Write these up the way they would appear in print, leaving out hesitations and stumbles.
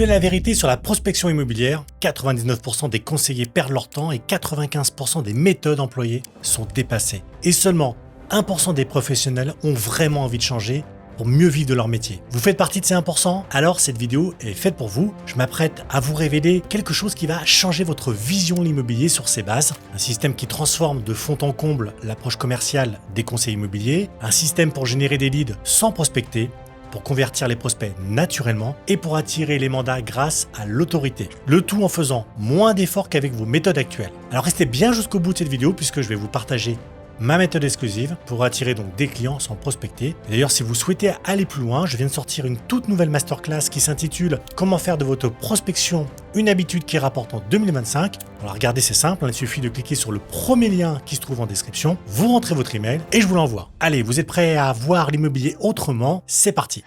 voulez la vérité sur la prospection immobilière? 99% des conseillers perdent leur temps et 95% des méthodes employées sont dépassées. Et seulement 1% des professionnels ont vraiment envie de changer pour mieux vivre de leur métier. Vous faites partie de ces 1%? Alors cette vidéo est faite pour vous. Je m'apprête à vous révéler quelque chose qui va changer votre vision de l'immobilier sur ses bases. Un système qui transforme de fond en comble l'approche commerciale des conseils immobiliers. Un système pour générer des leads sans prospecter, pour convertir les prospects naturellement et pour attirer les mandats grâce à l'autorité. Le tout en faisant moins d'efforts qu'avec vos méthodes actuelles. Alors restez bien jusqu'au bout de cette vidéo puisque je vais vous partager ma méthode exclusive pour attirer donc des clients sans prospecter. D'ailleurs, si vous souhaitez aller plus loin, je viens de sortir une toute nouvelle masterclass qui s'intitule « Comment faire de votre prospection une habitude qui rapporte en 2025 ». Alors regardez, c'est simple, il suffit de cliquer sur le premier lien qui se trouve en description, vous rentrez votre email et je vous l'envoie. Allez, vous êtes prêts à voir l'immobilier autrement? C'est parti!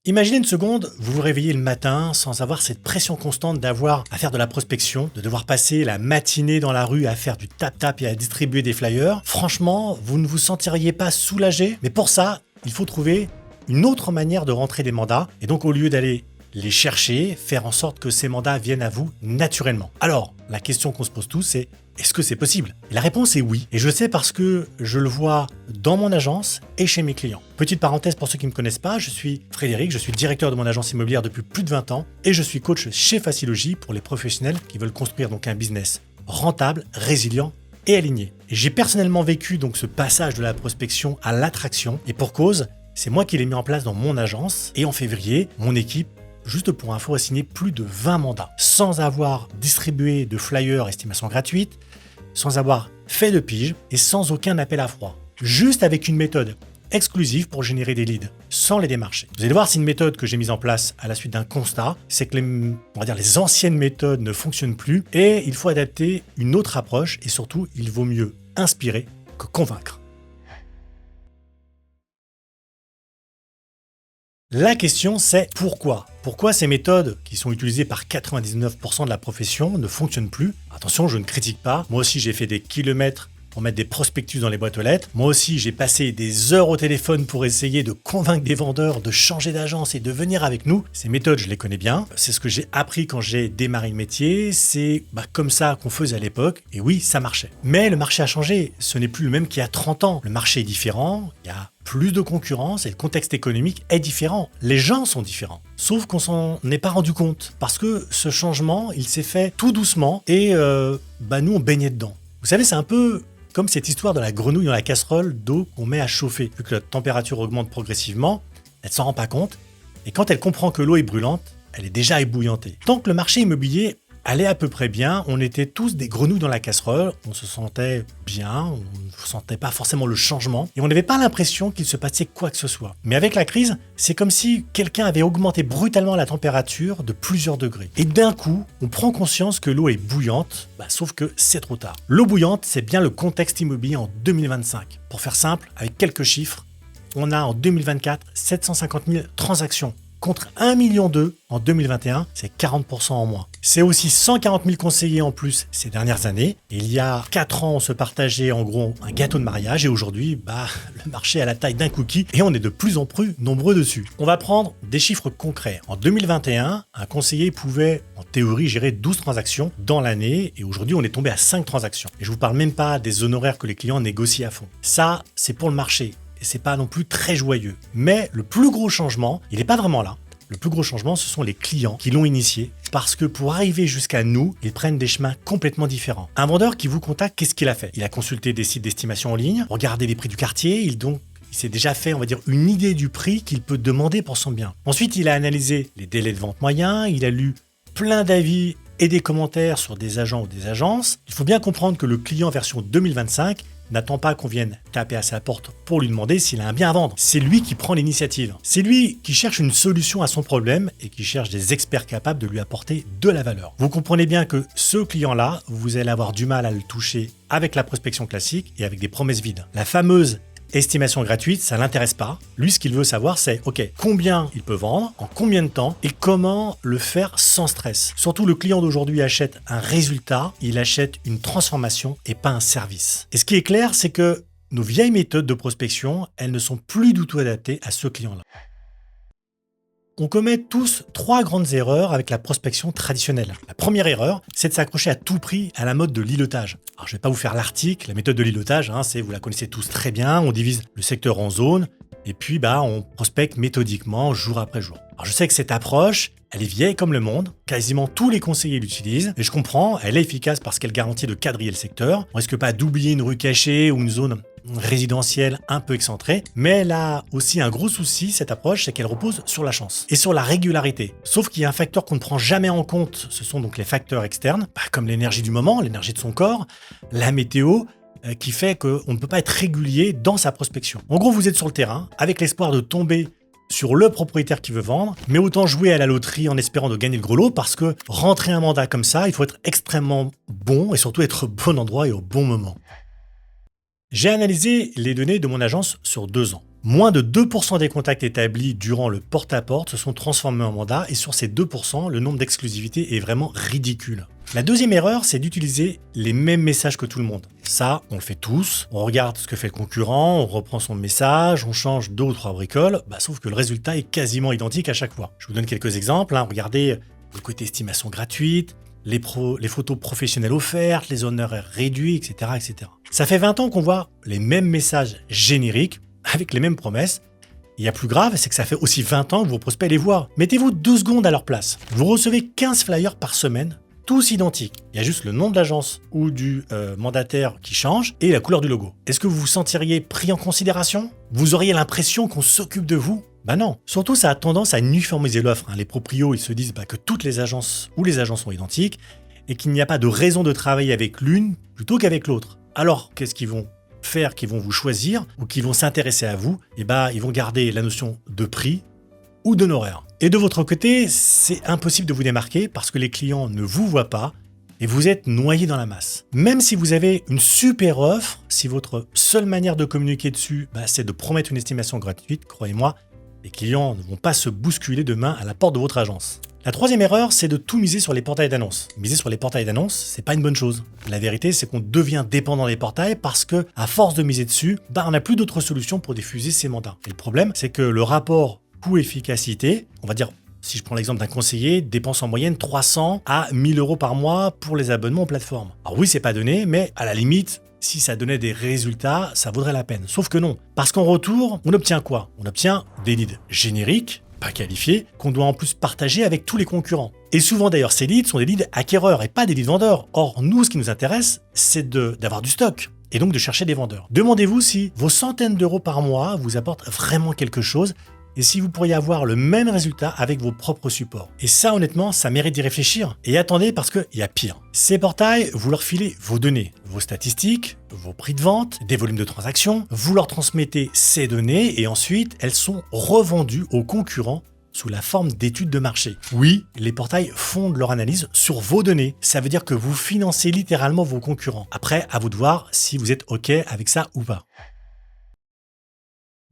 Imaginez une seconde, vous vous réveillez le matin sans avoir cette pression constante d'avoir à faire de la prospection, de devoir passer la matinée dans la rue à faire du tap-tap et à distribuer des flyers. Franchement, vous ne vous sentiriez pas soulagé? Mais pour ça, il faut trouver une autre manière de rentrer des mandats. Et donc au lieu d'aller les chercher, faire en sorte que ces mandats viennent à vous naturellement. Alors, la question qu'on se pose tous, c'est est-ce que c'est possible? Et la réponse est oui. Et je sais parce que je le vois dans mon agence et chez mes clients. Petite parenthèse pour ceux qui ne me connaissent pas, je suis Frédéric, je suis le directeur de mon agence immobilière depuis plus de 20 ans et je suis coach chez Facilogy pour les professionnels qui veulent construire donc un business rentable, résilient et aligné. Et j'ai personnellement vécu donc ce passage de la prospection à l'attraction et pour cause, c'est moi qui l'ai mis en place dans mon agence et en février, mon équipe, juste pour info, a signé plus de 20 mandats, sans avoir distribué de flyers estimation gratuite, sans avoir fait de pige et sans aucun appel à froid. Juste avec une méthode exclusive pour générer des leads, sans les démarcher. Vous allez voir, c'est une méthode que j'ai mise en place à la suite d'un constat, c'est que les anciennes méthodes ne fonctionnent plus et il faut adapter une autre approche et surtout, il vaut mieux inspirer que convaincre. La question c'est pourquoi? Pourquoi ces méthodes qui sont utilisées par 99% de la profession ne fonctionnent plus? Attention, je ne critique pas. Moi aussi, j'ai fait des kilomètres pour mettre des prospectus dans les boîtes aux lettres. Moi aussi, j'ai passé des heures au téléphone pour essayer de convaincre des vendeurs de changer d'agence et de venir avec nous. Ces méthodes, je les connais bien. C'est ce que j'ai appris quand j'ai démarré le métier. C'est comme ça qu'on faisait à l'époque. Et oui, ça marchait. Mais le marché a changé. Ce n'est plus le même qu'il y a 30 ans. Le marché est différent. Il y a plus de concurrence et le contexte économique est différent. Les gens sont différents. Sauf qu'on s'en est pas rendu compte. Parce que ce changement, il s'est fait tout doucement et nous, on baignait dedans. Vous savez, c'est un peu comme cette histoire de la grenouille dans la casserole d'eau qu'on met à chauffer. Vu que la température augmente progressivement, elle ne s'en rend pas compte. Et quand elle comprend que l'eau est brûlante, elle est déjà ébouillantée. Tant que le marché immobilier allait à peu près bien, on était tous des grenouilles dans la casserole, on se sentait bien, on ne sentait pas forcément le changement et on n'avait pas l'impression qu'il se passait quoi que ce soit. Mais avec la crise, c'est comme si quelqu'un avait augmenté brutalement la température de plusieurs degrés. Et d'un coup, on prend conscience que l'eau est bouillante, sauf que c'est trop tard. L'eau bouillante, c'est bien le contexte immobilier en 2025. Pour faire simple, avec quelques chiffres, on a en 2024 750 000 transactions. Contre 1,2 million en 2021, c'est 40% en moins. C'est aussi 140 000 conseillers en plus ces dernières années. Et il y a 4 ans, on se partageait en gros un gâteau de mariage et aujourd'hui, le marché est à la taille d'un cookie et on est de plus en plus nombreux dessus. On va prendre des chiffres concrets. En 2021, un conseiller pouvait en théorie gérer 12 transactions dans l'année et aujourd'hui, on est tombé à 5 transactions. Et je vous parle même pas des honoraires que les clients négocient à fond. Ça, c'est pour le marché. Et c'est pas non plus très joyeux. Mais le plus gros changement, il n'est pas vraiment là. Le plus gros changement, ce sont les clients qui l'ont initié parce que pour arriver jusqu'à nous, ils prennent des chemins complètement différents. Un vendeur qui vous contacte, qu'est-ce qu'il a fait? Il a consulté des sites d'estimation en ligne, regardé les prix du quartier, il s'est déjà fait, une idée du prix qu'il peut demander pour son bien. Ensuite, il a analysé les délais de vente moyens, il a lu plein d'avis et des commentaires sur des agents ou des agences. Il faut bien comprendre que le client version 2025 n'attend pas qu'on vienne taper à sa porte pour lui demander s'il a un bien à vendre. C'est lui qui prend l'initiative. C'est lui qui cherche une solution à son problème et qui cherche des experts capables de lui apporter de la valeur. Vous comprenez bien que ce client-là, vous allez avoir du mal à le toucher avec la prospection classique et avec des promesses vides. La fameuse estimation gratuite, ça l'intéresse pas. Lui, ce qu'il veut savoir, c'est combien il peut vendre, en combien de temps et comment le faire sans stress. Surtout, le client d'aujourd'hui achète un résultat, il achète une transformation et pas un service. Et ce qui est clair, c'est que nos vieilles méthodes de prospection, elles ne sont plus du tout adaptées à ce client-là. On commet tous 3 grandes erreurs avec la prospection traditionnelle. La première erreur, c'est de s'accrocher à tout prix à la mode de l'îlotage. Alors je vais pas vous faire l'article, la méthode de l'îlotage, c'est, vous la connaissez tous très bien, on divise le secteur en zones, et puis on prospecte méthodiquement jour après jour. Alors je sais que cette approche, elle est vieille comme le monde, quasiment tous les conseillers l'utilisent, et je comprends, elle est efficace parce qu'elle garantit de quadriller le secteur. On risque pas d'oublier une rue cachée ou une zone résidentielle un peu excentrée, mais elle a aussi un gros souci, cette approche, c'est qu'elle repose sur la chance et sur la régularité. Sauf qu'il y a un facteur qu'on ne prend jamais en compte, ce sont donc les facteurs externes, comme l'énergie du moment, l'énergie de son corps, la météo, qui fait qu'on ne peut pas être régulier dans sa prospection. En gros, vous êtes sur le terrain, avec l'espoir de tomber sur le propriétaire qui veut vendre, mais autant jouer à la loterie en espérant de gagner le gros lot, parce que rentrer un mandat comme ça, il faut être extrêmement bon et surtout être au bon endroit et au bon moment. J'ai analysé les données de mon agence sur 2 ans. Moins de 2% des contacts établis durant le porte-à-porte se sont transformés en mandat, et sur ces 2%, le nombre d'exclusivités est vraiment ridicule. La deuxième erreur, c'est d'utiliser les mêmes messages que tout le monde. Ça, on le fait tous. On regarde ce que fait le concurrent, on reprend son message, on change 2 ou 3 bricoles, sauf que le résultat est quasiment identique à chaque fois. Je vous donne quelques exemples. Regardez le côté estimation gratuite, les photos professionnelles offertes, les honoraires réduits, etc., etc. Ça fait 20 ans qu'on voit les mêmes messages génériques avec les mêmes promesses. Il y a plus grave, c'est que ça fait aussi 20 ans que vos prospects les voient. Mettez-vous 2 secondes à leur place. Vous recevez 15 flyers par semaine, tous identiques. Il y a juste le nom de l'agence ou du mandataire qui change et la couleur du logo. Est-ce que vous vous sentiriez pris en considération? Vous auriez l'impression qu'on s'occupe de vous? Non. Surtout, ça a tendance à uniformiser l'offre. Les proprios, ils se disent que toutes les agences ou les agents sont identiques et qu'il n'y a pas de raison de travailler avec l'une plutôt qu'avec l'autre. Alors, qu'est-ce qu'ils vont faire, qu'ils vont vous choisir ou qu'ils vont s'intéresser à vous? Ils vont garder la notion de prix ou d'honoraire. Et de votre côté, c'est impossible de vous démarquer parce que les clients ne vous voient pas et vous êtes noyé dans la masse. Même si vous avez une super offre, si votre seule manière de communiquer dessus, c'est de promettre une estimation gratuite, croyez-moi, les clients ne vont pas se bousculer demain à la porte de votre agence. La troisième erreur, c'est de tout miser sur les portails d'annonces. Miser sur les portails d'annonces, c'est pas une bonne chose. La vérité, c'est qu'on devient dépendant des portails parce que, à force de miser dessus, on n'a plus d'autres solutions pour diffuser ces mandats. Et le problème, c'est que le rapport coût-efficacité, on va dire, si je prends l'exemple d'un conseiller, dépense en moyenne 300 à 1000 euros par mois pour les abonnements aux plateformes. Alors oui, c'est pas donné, mais à la limite, si ça donnait des résultats, ça vaudrait la peine. Sauf que non. Parce qu'en retour, on obtient quoi? On obtient des leads génériques, pas qualifiés, qu'on doit en plus partager avec tous les concurrents. Et souvent d'ailleurs, ces leads sont des leads acquéreurs et pas des leads vendeurs. Or, nous, ce qui nous intéresse, c'est d'avoir du stock et donc de chercher des vendeurs. Demandez-vous si vos centaines d'euros par mois vous apportent vraiment quelque chose et si vous pourriez avoir le même résultat avec vos propres supports. Et ça, honnêtement, ça mérite d'y réfléchir. Et attendez, parce qu'il y a pire. Ces portails, vous leur filez vos données, vos statistiques, vos prix de vente, des volumes de transactions, vous leur transmettez ces données et ensuite, elles sont revendues aux concurrents sous la forme d'études de marché. Oui, les portails fondent leur analyse sur vos données. Ça veut dire que vous financez littéralement vos concurrents. Après, à vous de voir si vous êtes OK avec ça ou pas.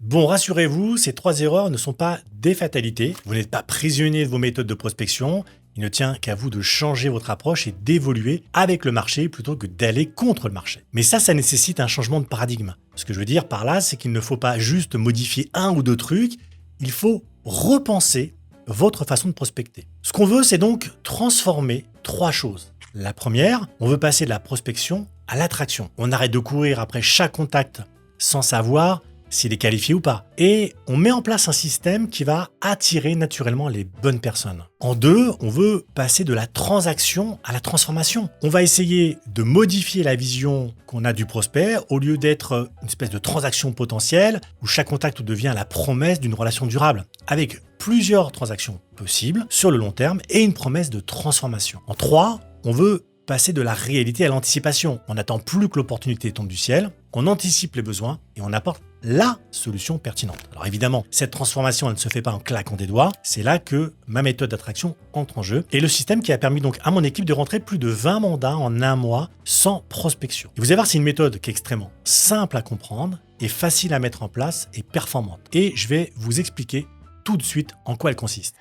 Bon, rassurez-vous, ces 3 erreurs ne sont pas des fatalités. Vous n'êtes pas prisonnier de vos méthodes de prospection. Il ne tient qu'à vous de changer votre approche et d'évoluer avec le marché plutôt que d'aller contre le marché. Mais ça nécessite un changement de paradigme. Ce que je veux dire par là, c'est qu'il ne faut pas juste modifier 1 ou 2 trucs. Il faut repenser votre façon de prospecter. Ce qu'on veut, c'est donc transformer 3 choses. La première, on veut passer de la prospection à l'attraction. On arrête de courir après chaque contact sans savoir s'il est qualifié ou pas. Et on met en place un système qui va attirer naturellement les bonnes personnes. En 2, on veut passer de la transaction à la transformation. On va essayer de modifier la vision qu'on a du prospect au lieu d'être une espèce de transaction potentielle où chaque contact devient la promesse d'une relation durable, avec plusieurs transactions possibles sur le long terme et une promesse de transformation. En 3, on veut passer de la réalité à l'anticipation. On n'attend plus que l'opportunité tombe du ciel, on anticipe les besoins et on apporte la solution pertinente. Alors évidemment, cette transformation, elle ne se fait pas en claquant des doigts. C'est là que ma méthode d'attraction entre en jeu et le système qui a permis donc à mon équipe de rentrer plus de 20 mandats en 1 mois sans prospection. Et vous allez voir, c'est une méthode qui est extrêmement simple à comprendre et facile à mettre en place et performante. Et je vais vous expliquer tout de suite en quoi elle consiste.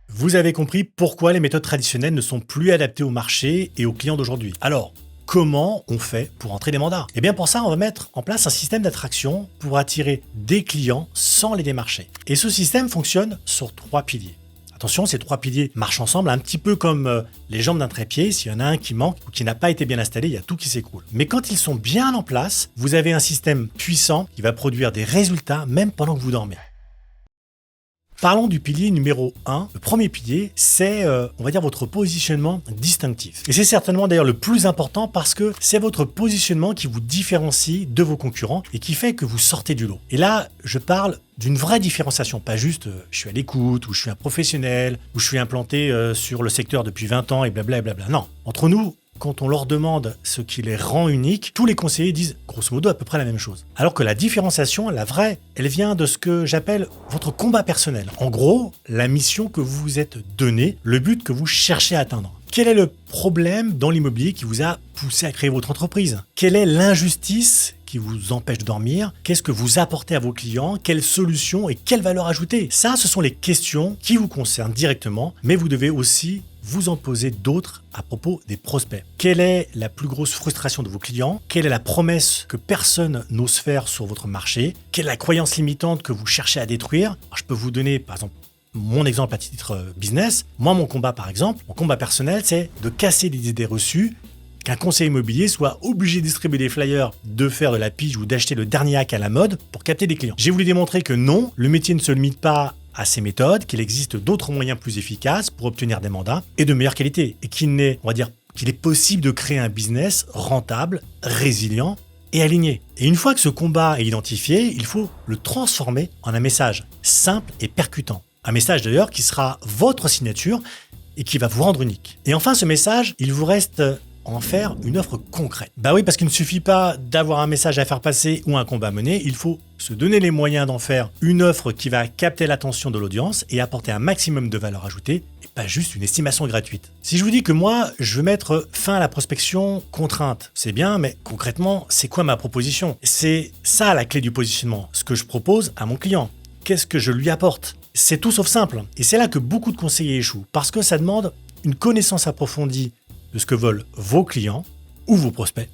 Vous avez compris pourquoi les méthodes traditionnelles ne sont plus adaptées au marché et aux clients d'aujourd'hui. Alors, comment on fait pour entrer des mandats? Eh bien pour ça, on va mettre en place un système d'attraction pour attirer des clients sans les démarcher. Et ce système fonctionne sur 3 piliers. Attention, ces 3 piliers marchent ensemble un petit peu comme les jambes d'un trépied. S'il y en a un qui manque ou qui n'a pas été bien installé, il y a tout qui s'écroule. Mais quand ils sont bien en place, vous avez un système puissant qui va produire des résultats même pendant que vous dormez. Parlons du pilier numéro 1. Le premier pilier, c'est, on va dire, votre positionnement distinctif. Et c'est certainement d'ailleurs le plus important parce que c'est votre positionnement qui vous différencie de vos concurrents et qui fait que vous sortez du lot. Et là, je parle d'une vraie différenciation, pas juste je suis à l'écoute, ou je suis un professionnel, ou je suis implanté sur le secteur depuis 20 ans et blablabla. Non, entre nous, quand on leur demande ce qui les rend uniques, tous les conseillers disent grosso modo à peu près la même chose. Alors que la différenciation, la vraie, elle vient de ce que j'appelle votre combat personnel. En gros, la mission que vous vous êtes donnée, le but que vous cherchez à atteindre. Quel est le problème dans l'immobilier qui vous a poussé à créer votre entreprise? Quelle est l'injustice qui vous empêche de dormir? Qu'est-ce que vous apportez à vos clients? Quelles solutions et quelle valeur ajoutée? Ça, ce sont les questions qui vous concernent directement, mais vous devez aussi vous en poser d'autres à propos des prospects. Quelle est la plus grosse frustration de vos clients? Quelle est la promesse que personne n'ose faire sur votre marché? Quelle est la croyance limitante que vous cherchez à détruire? Alors, je peux vous donner, par exemple, mon exemple à titre business. Moi, mon combat, par exemple, mon combat personnel, c'est de casser les idées reçues qu'un conseiller immobilier soit obligé de distribuer des flyers, de faire de la pige ou d'acheter le dernier hack à la mode pour capter des clients. J'ai voulu démontrer que non, le métier ne se limite pas à ces méthodes, qu'il existe d'autres moyens plus efficaces pour obtenir des mandats et de meilleure qualité, et qu'il est possible de créer un business rentable, résilient et aligné. Et une fois que ce combat est identifié, il faut le transformer en un message simple et percutant. Un message d'ailleurs qui sera votre signature et qui va vous rendre unique. Et enfin, ce message, il vous reste en faire une offre concrète. Bah oui, parce qu'il ne suffit pas d'avoir un message à faire passer ou un combat à mener, il faut se donner les moyens d'en faire une offre qui va capter l'attention de l'audience et apporter un maximum de valeur ajoutée et pas juste une estimation gratuite. Si je vous dis que moi, je veux mettre fin à la prospection contrainte, c'est bien, mais concrètement, c'est quoi ma proposition? C'est ça la clé du positionnement, ce que je propose à mon client. Qu'est-ce que je lui apporte? C'est tout sauf simple. Et c'est là que beaucoup de conseillers échouent, parce que ça demande une connaissance approfondie de ce que veulent vos clients ou vos prospects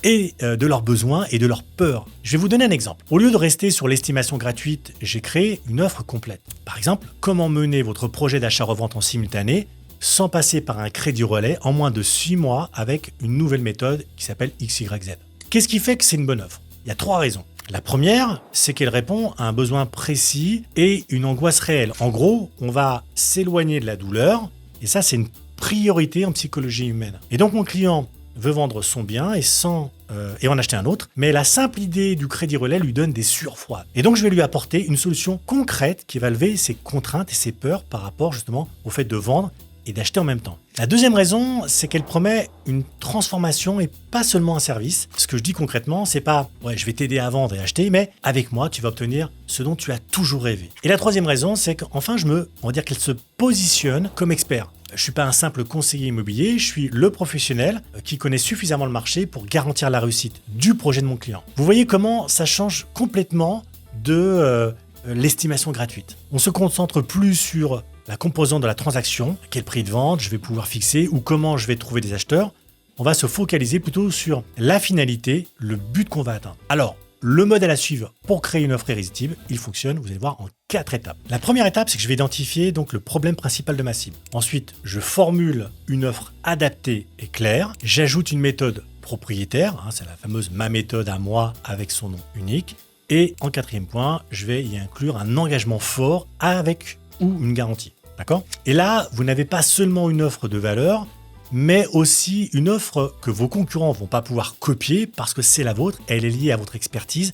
et de leurs besoins et de leurs peurs. Je vais vous donner un exemple. Au lieu de rester sur l'estimation gratuite, j'ai créé une offre complète. Par exemple, comment mener votre projet d'achat-revente en simultané sans passer par un crédit relais en moins de 6 mois avec une nouvelle méthode qui s'appelle XYZ. Qu'est-ce qui fait que c'est une bonne offre? Il y a 3 raisons. La première, c'est qu'elle répond à un besoin précis et une angoisse réelle. En gros, on va s'éloigner de la douleur et ça, c'est une priorité en psychologie humaine. Et donc mon client veut vendre son bien et en acheter un autre, mais la simple idée du crédit relais lui donne des sueurs froides. Et donc je vais lui apporter une solution concrète qui va lever ses contraintes et ses peurs par rapport justement au fait de vendre et d'acheter en même temps. La deuxième raison, c'est qu'elle promet une transformation et pas seulement un service. Ce que je dis concrètement, c'est pas « ouais, je vais t'aider à vendre et acheter », mais avec moi, tu vas obtenir ce dont tu as toujours rêvé. Et la troisième raison, c'est qu'enfin, on va dire qu'elle se positionne comme expert. Je suis pas un simple conseiller immobilier, je suis le professionnel qui connaît suffisamment le marché pour garantir la réussite du projet de mon client. Vous voyez comment ça change complètement de l'estimation gratuite. On se concentre plus sur la composante de la transaction, quel prix de vente je vais pouvoir fixer ou comment je vais trouver des acheteurs. On va se focaliser plutôt sur la finalité, le but qu'on va atteindre. Alors, le modèle à suivre pour créer une offre irrésistible, il fonctionne, vous allez voir, en 4 étapes. La première étape, c'est que je vais identifier donc le problème principal de ma cible. Ensuite, je formule une offre adaptée et claire. J'ajoute une méthode propriétaire, c'est la fameuse ma méthode à moi avec son nom unique. Et en 4e point, je vais y inclure un engagement fort avec ou une garantie. D'accord? Et là, vous n'avez pas seulement une offre de valeur, mais aussi une offre que vos concurrents ne vont pas pouvoir copier parce que c'est la vôtre, elle est liée à votre expertise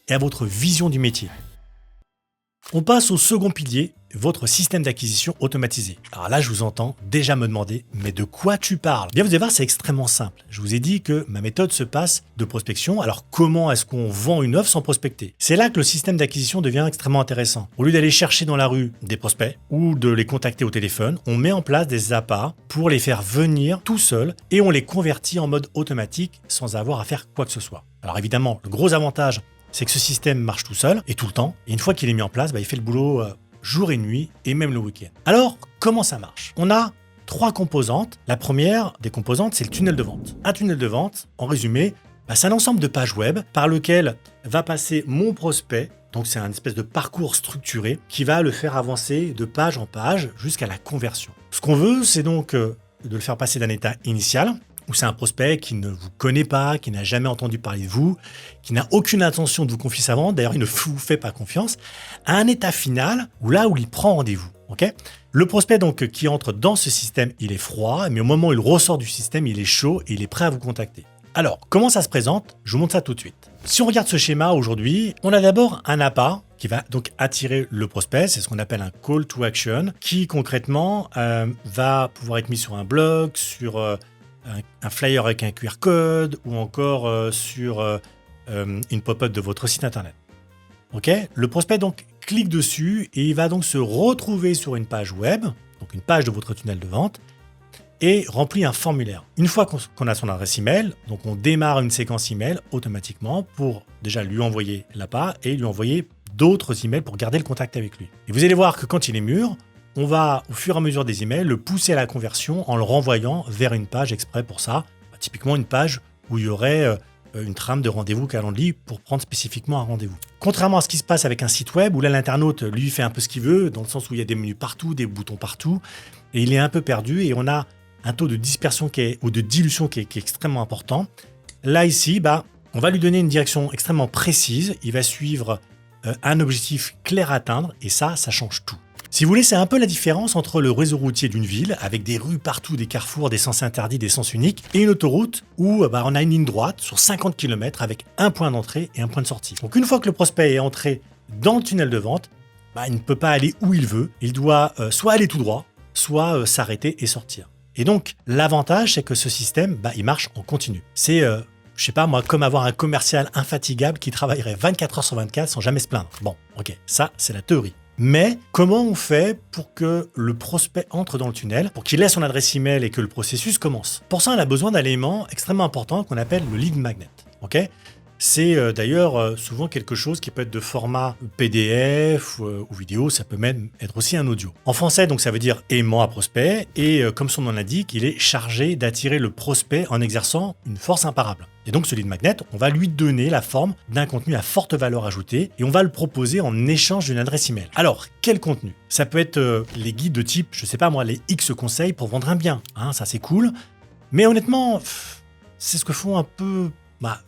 et à votre vision du métier. On passe au second pilier, votre système d'acquisition automatisé. Alors là, je vous entends déjà me demander, mais de quoi tu parles? Bien, vous allez voir, c'est extrêmement simple. Je vous ai dit que ma méthode se passe de prospection. Alors, comment est-ce qu'on vend une offre sans prospecter? C'est là que le système d'acquisition devient extrêmement intéressant. Au lieu d'aller chercher dans la rue des prospects ou de les contacter au téléphone, on met en place des appâts pour les faire venir tout seuls et on les convertit en mode automatique sans avoir à faire quoi que ce soit. Alors évidemment, le gros avantage, c'est que ce système marche tout seul et tout le temps. Et une fois qu'il est mis en place, il fait le boulot jour et nuit et même le week-end. Alors, comment ça marche? On a 3 composantes. La première des composantes, c'est le tunnel de vente. Un tunnel de vente, en résumé, c'est un ensemble de pages web par lequel va passer mon prospect Donc c'est un espèce de parcours structuré qui va le faire avancer de page en page jusqu'à la conversion. Ce qu'on veut, c'est donc de le faire passer d'un état initial, où c'est un prospect qui ne vous connaît pas, qui n'a jamais entendu parler de vous, qui n'a aucune intention de vous confier sa vente, d'ailleurs il ne vous fait pas confiance, à un état final où il prend rendez-vous. Okay, le prospect donc qui entre dans ce système, il est froid, mais au moment où il ressort du système, il est chaud et il est prêt à vous contacter. Alors, comment ça se présente? Je vous montre ça tout de suite. Si on regarde ce schéma aujourd'hui, on a d'abord un appât qui va donc attirer le prospect, c'est ce qu'on appelle un call to action, qui concrètement va pouvoir être mis sur un blog, sur un flyer avec un QR code ou encore sur une pop-up de votre site internet. Okay, le prospect donc clique dessus et il va donc se retrouver sur une page web, donc une page de votre tunnel de vente, et remplit un formulaire. Une fois qu'on a son adresse email, donc on démarre une séquence email automatiquement pour déjà lui envoyer l'appât et lui envoyer d'autres emails pour garder le contact avec lui. Et vous allez voir que quand il est mûr, on va au fur et à mesure des emails le pousser à la conversion en le renvoyant vers une page exprès pour ça, typiquement une page où il y aurait une trame de rendez-vous Calendly pour prendre spécifiquement un rendez-vous. Contrairement à ce qui se passe avec un site web où là l'internaute lui fait un peu ce qu'il veut, dans le sens où il y a des menus partout, des boutons partout, et il est un peu perdu et on a un taux de dispersion ou de dilution qui est extrêmement important. Là ici, on va lui donner une direction extrêmement précise, il va suivre un objectif clair à atteindre et ça change tout. Si vous voulez, c'est un peu la différence entre le réseau routier d'une ville, avec des rues partout, des carrefours, des sens interdits, des sens uniques, et une autoroute où on a une ligne droite sur 50 km avec un point d'entrée et un point de sortie. Donc une fois que le prospect est entré dans le tunnel de vente, il ne peut pas aller où il veut, il doit soit aller tout droit, soit s'arrêter et sortir. Et donc l'avantage, c'est que ce système, il marche en continu. C'est je sais pas moi, comme avoir un commercial infatigable qui travaillerait 24 heures sur 24 sans jamais se plaindre. Bon, ok, ça c'est la théorie. Mais comment on fait pour que le prospect entre dans le tunnel, pour qu'il ait son adresse email et que le processus commence? Pour ça, on a besoin d'un élément extrêmement important qu'on appelle le lead magnet. Okay, c'est d'ailleurs souvent quelque chose qui peut être de format PDF ou vidéo, ça peut même être aussi un audio. En français, donc ça veut dire aimant à prospect, et comme son nom l'indique, il est chargé d'attirer le prospect en exerçant une force imparable. Et donc ce lead magnet, on va lui donner la forme d'un contenu à forte valeur ajoutée et on va le proposer en échange d'une adresse email. Alors, quel contenu? Ça peut être les guides de type, je sais pas moi, les X conseils pour vendre un bien. Ça c'est cool. Mais honnêtement, c'est ce que font un peu...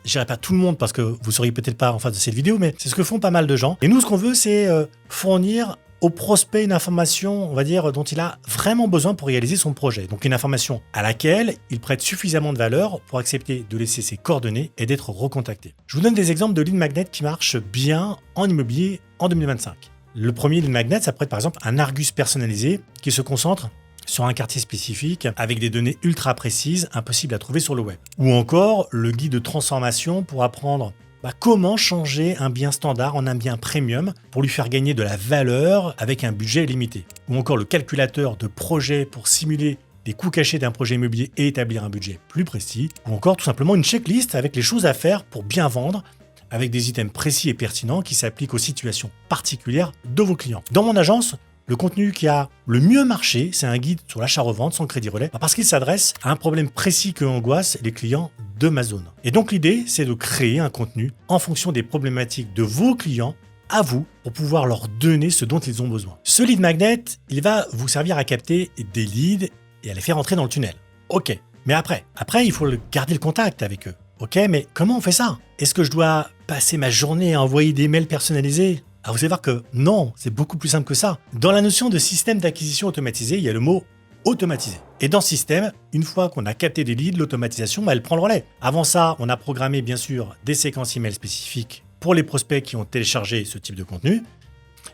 je dirais pas tout le monde parce que vous seriez peut-être pas en face de cette vidéo, mais c'est ce que font pas mal de gens. Et nous, ce qu'on veut, c'est fournir au prospect une information, on va dire, dont il a vraiment besoin pour réaliser son projet. Donc une information à laquelle il prête suffisamment de valeur pour accepter de laisser ses coordonnées et d'être recontacté. Je vous donne des exemples de lead magnet qui marchent bien en immobilier en 2025. Le premier lead magnet, ça pourrait être par exemple un Argus personnalisé qui se concentre sur un quartier spécifique avec des données ultra précises, impossibles à trouver sur le web. Ou encore le guide de transformation pour apprendre comment changer un bien standard en un bien premium pour lui faire gagner de la valeur avec un budget limité. Ou encore le calculateur de projet pour simuler les coûts cachés d'un projet immobilier et établir un budget plus précis. Ou encore tout simplement une checklist avec les choses à faire pour bien vendre, avec des items précis et pertinents qui s'appliquent aux situations particulières de vos clients. Dans mon agence, le contenu qui a le mieux marché, c'est un guide sur l'achat-revente sans crédit relais, parce qu'il s'adresse à un problème précis que angoissent les clients de ma zone. Et donc l'idée, c'est de créer un contenu en fonction des problématiques de vos clients à vous pour pouvoir leur donner ce dont ils ont besoin. Ce lead magnet, il va vous servir à capter des leads et à les faire entrer dans le tunnel. Ok, mais après, il faut garder le contact avec eux. Ok, mais comment on fait ça? Est-ce que je dois passer ma journée à envoyer des mails personnalisés? Alors vous allez voir que non, c'est beaucoup plus simple que ça. Dans la notion de système d'acquisition automatisé, il y a le mot automatisé. Et dans ce système, une fois qu'on a capté des leads, l'automatisation, elle prend le relais. Avant ça, on a programmé bien sûr des séquences email spécifiques pour les prospects qui ont téléchargé ce type de contenu.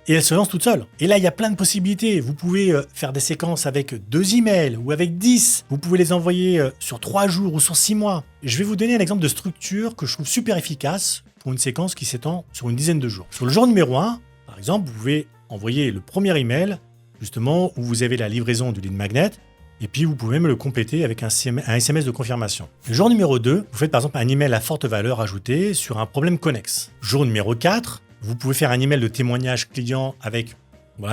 Et elles se lancent toutes seules. Et là, il y a plein de possibilités. Vous pouvez faire des séquences avec 2 emails ou avec 10. Vous pouvez les envoyer sur 3 jours ou sur 6 mois. Je vais vous donner un exemple de structure que je trouve super efficace pour une séquence qui s'étend sur une dizaine de jours. Sur le jour numéro 1, par exemple, vous pouvez envoyer le premier email, justement, où vous avez la livraison du lead magnet, et puis vous pouvez me le compléter avec un SMS de confirmation. Le jour numéro 2, vous faites par exemple un email à forte valeur ajoutée sur un problème connexe. Jour numéro 4, vous pouvez faire un email de témoignage client avec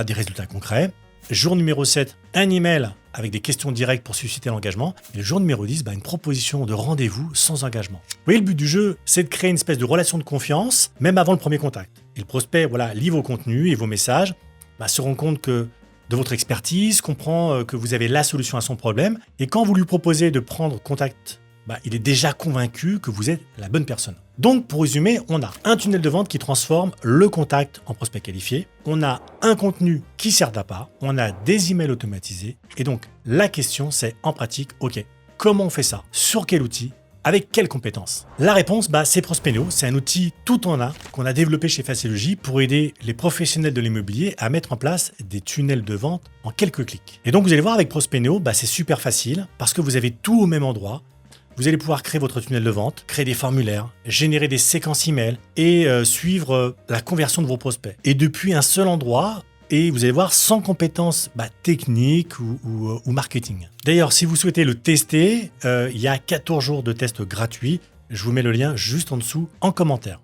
des résultats concrets. Jour numéro 7, un email avec des questions directes pour susciter l'engagement. Et le jour numéro 10, une proposition de rendez-vous sans engagement. Vous voyez, le but du jeu, c'est de créer une espèce de relation de confiance, même avant le premier contact. Et le prospect lit vos contenus et vos messages, se rend compte de votre expertise, comprend que vous avez la solution à son problème. Et quand vous lui proposez de prendre contact, il est déjà convaincu que vous êtes la bonne personne. Donc, pour résumer, on a un tunnel de vente qui transforme le contact en prospect qualifié. On a un contenu qui sert d'appât. On a des emails automatisés. Et donc, la question, c'est en pratique, OK, comment on fait ça? Sur quel outil? Avec quelles compétences? La réponse, c'est Prospeno. C'est un outil tout en un qu'on a développé chez Facilogy pour aider les professionnels de l'immobilier à mettre en place des tunnels de vente en quelques clics. Et donc, vous allez voir avec Prospeno, c'est super facile parce que vous avez tout au même endroit. Vous allez pouvoir créer votre tunnel de vente, créer des formulaires, générer des séquences email et suivre la conversion de vos prospects. Et depuis un seul endroit, et vous allez voir sans compétences techniques ou marketing. D'ailleurs, si vous souhaitez le tester, il y a 14 jours de test gratuit. Je vous mets le lien juste en dessous en commentaire.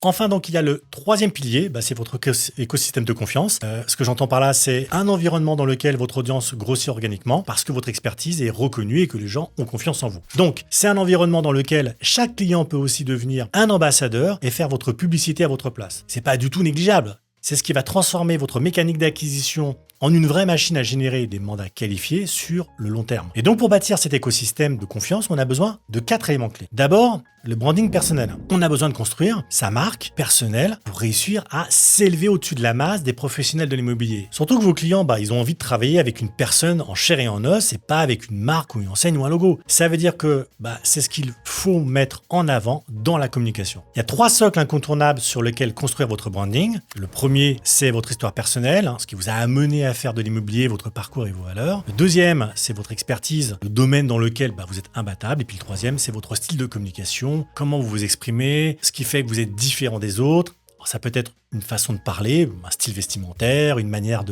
Enfin, donc, il y a le troisième pilier, c'est votre écosystème de confiance. Ce que j'entends par là, c'est un environnement dans lequel votre audience grossit organiquement parce que votre expertise est reconnue et que les gens ont confiance en vous. Donc, c'est un environnement dans lequel chaque client peut aussi devenir un ambassadeur et faire votre publicité à votre place. C'est pas du tout négligeable. C'est ce qui va transformer votre mécanique d'acquisition en une vraie machine à générer des mandats qualifiés sur le long terme. Et donc, pour bâtir cet écosystème de confiance, on a besoin de 4 éléments clés. D'abord, le branding personnel. On a besoin de construire sa marque personnelle pour réussir à s'élever au-dessus de la masse des professionnels de l'immobilier. Surtout que vos clients, ils ont envie de travailler avec une personne en chair et en os et pas avec une marque ou une enseigne ou un logo. Ça veut dire que c'est ce qu'il faut mettre en avant dans la communication. Il y a 3 socles incontournables sur lesquels construire votre branding. Le premier, c'est votre histoire personnelle, ce qui vous a amené à faire de l'immobilier, votre parcours et vos valeurs. Le deuxième, c'est votre expertise, le domaine dans lequel vous êtes imbattable. Et puis le troisième, c'est votre style de communication, comment vous vous exprimez, ce qui fait que vous êtes différent des autres. Ça peut être une façon de parler, un style vestimentaire, une manière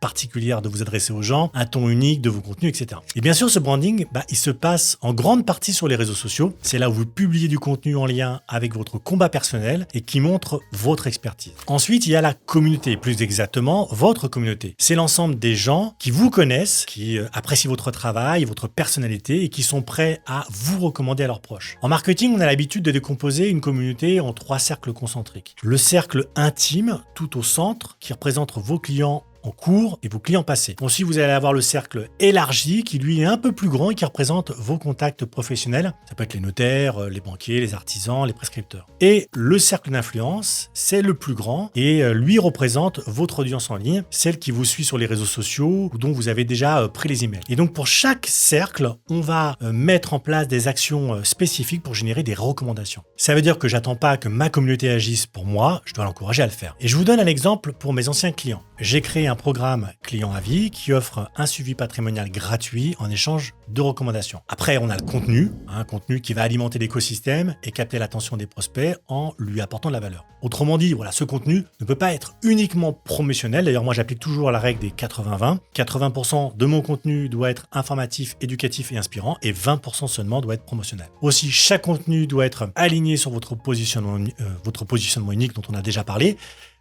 particulière de vous adresser aux gens, un ton unique de vos contenus, etc. Et bien sûr, ce branding, il se passe en grande partie sur les réseaux sociaux. C'est là où vous publiez du contenu en lien avec votre combat personnel et qui montre votre expertise. Ensuite, il y a la communauté, plus exactement, votre communauté. C'est l'ensemble des gens qui vous connaissent, qui apprécient votre travail, votre personnalité et qui sont prêts à vous recommander à leurs proches. En marketing, on a l'habitude de décomposer une communauté en 3 cercles concentriques. Le cercle intime, tout au centre, qui représente vos clients en cours et vos clients passés. Ensuite, vous allez avoir le cercle élargi qui, lui, est un peu plus grand et qui représente vos contacts professionnels. Ça peut être les notaires, les banquiers, les artisans, les prescripteurs. Et le cercle d'influence, c'est le plus grand et lui représente votre audience en ligne, celle qui vous suit sur les réseaux sociaux ou dont vous avez déjà pris les emails. Et donc, pour chaque cercle, on va mettre en place des actions spécifiques pour générer des recommandations. Ça veut dire que j'attends pas que ma communauté agisse pour moi, je dois l'encourager à le faire. Et je vous donne un exemple pour mes anciens clients. J'ai créé un programme client à vie qui offre un suivi patrimonial gratuit en échange de recommandations. Après, on a le contenu, un contenu qui va alimenter l'écosystème et capter l'attention des prospects en lui apportant de la valeur. Autrement dit, ce contenu ne peut pas être uniquement promotionnel. D'ailleurs, moi, j'applique toujours la règle des 80-20. 80% de mon contenu doit être informatif, éducatif et inspirant et 20% seulement doit être promotionnel. Aussi, chaque contenu doit être aligné sur votre positionnement unique dont on a déjà parlé.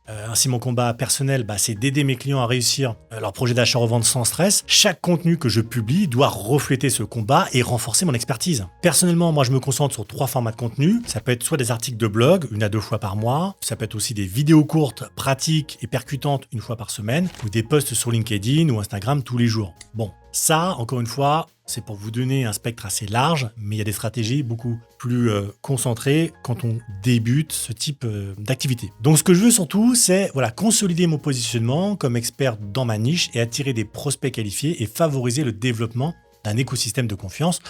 Ainsi, mon combat personnel, c'est d'aider mes clients à réussir leur projet d'achat-revente sans stress. Chaque contenu que je publie doit refléter ce combat et renforcer mon expertise. Personnellement, moi, je me concentre sur 3 formats de contenu. Ça peut être soit des articles de blog, 1 à 2 fois par mois. Ça peut être aussi des vidéos courtes, pratiques et percutantes 1 fois par semaine. Ou des posts sur LinkedIn ou Instagram tous les jours. Bon, ça, encore une fois, c'est pour vous donner un spectre assez large, mais il y a des stratégies beaucoup plus concentrées quand on débute ce type d'activité. Donc ce que je veux surtout, c'est consolider mon positionnement comme expert dans ma niche et attirer des prospects qualifiés et favoriser le développement d'un écosystème de confiance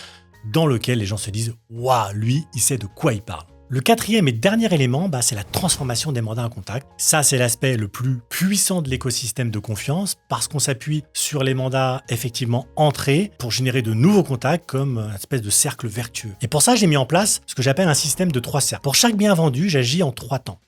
dans lequel les gens se disent « Waouh, lui, il sait de quoi il parle ». Le 4e et dernier élément, c'est la transformation des mandats en contact. Ça, c'est l'aspect le plus puissant de l'écosystème de confiance parce qu'on s'appuie sur les mandats effectivement entrés pour générer de nouveaux contacts comme une espèce de cercle vertueux. Et pour ça, j'ai mis en place ce que j'appelle un système de 3 cercles. Pour chaque bien vendu, j'agis en 3 temps.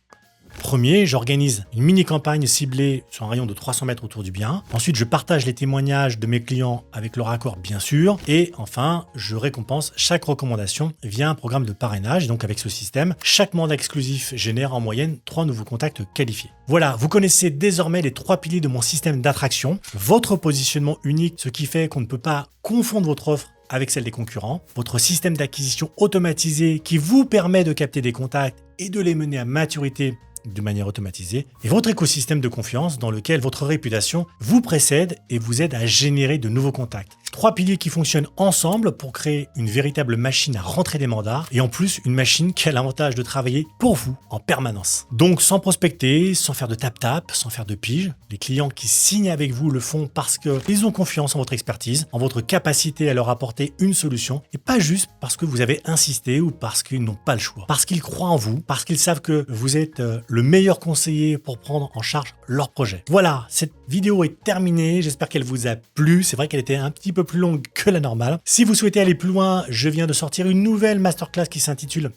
Premier, j'organise une mini-campagne ciblée sur un rayon de 300 mètres autour du bien. Ensuite, je partage les témoignages de mes clients avec leur accord, bien sûr. Et enfin, je récompense chaque recommandation via un programme de parrainage. Et donc, avec ce système, chaque mandat exclusif génère en moyenne 3 nouveaux contacts qualifiés. Voilà, vous connaissez désormais les 3 piliers de mon système d'attraction. Votre positionnement unique, ce qui fait qu'on ne peut pas confondre votre offre avec celle des concurrents, votre système d'acquisition automatisé qui vous permet de capter des contacts et de les mener à maturité de manière automatisée et votre écosystème de confiance dans lequel votre réputation vous précède et vous aide à générer de nouveaux contacts. 3 piliers qui fonctionnent ensemble pour créer une véritable machine à rentrer des mandats et en plus une machine qui a l'avantage de travailler pour vous en permanence. Donc sans prospecter, sans faire de tap-tap, sans faire de pige, les clients qui signent avec vous le font parce qu'ils ont confiance en votre expertise, en votre capacité à leur apporter une solution et pas juste parce que vous avez insisté ou parce qu'ils n'ont pas le choix. Parce qu'ils croient en vous, parce qu'ils savent que vous êtes le meilleur conseiller pour prendre en charge leur projet. Voilà, cette vidéo est terminée, j'espère qu'elle vous a plu. C'est vrai qu'elle était un petit peu plus longue que la normale. Si vous souhaitez aller plus loin, je viens de sortir une nouvelle masterclass qui s'intitule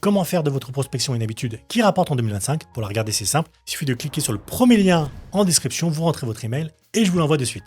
Comment faire de votre prospection une habitude qui rapporte en 2025. Pour la regarder, c'est simple. Il suffit de cliquer sur le premier lien en description, vous rentrez votre email et je vous l'envoie de suite.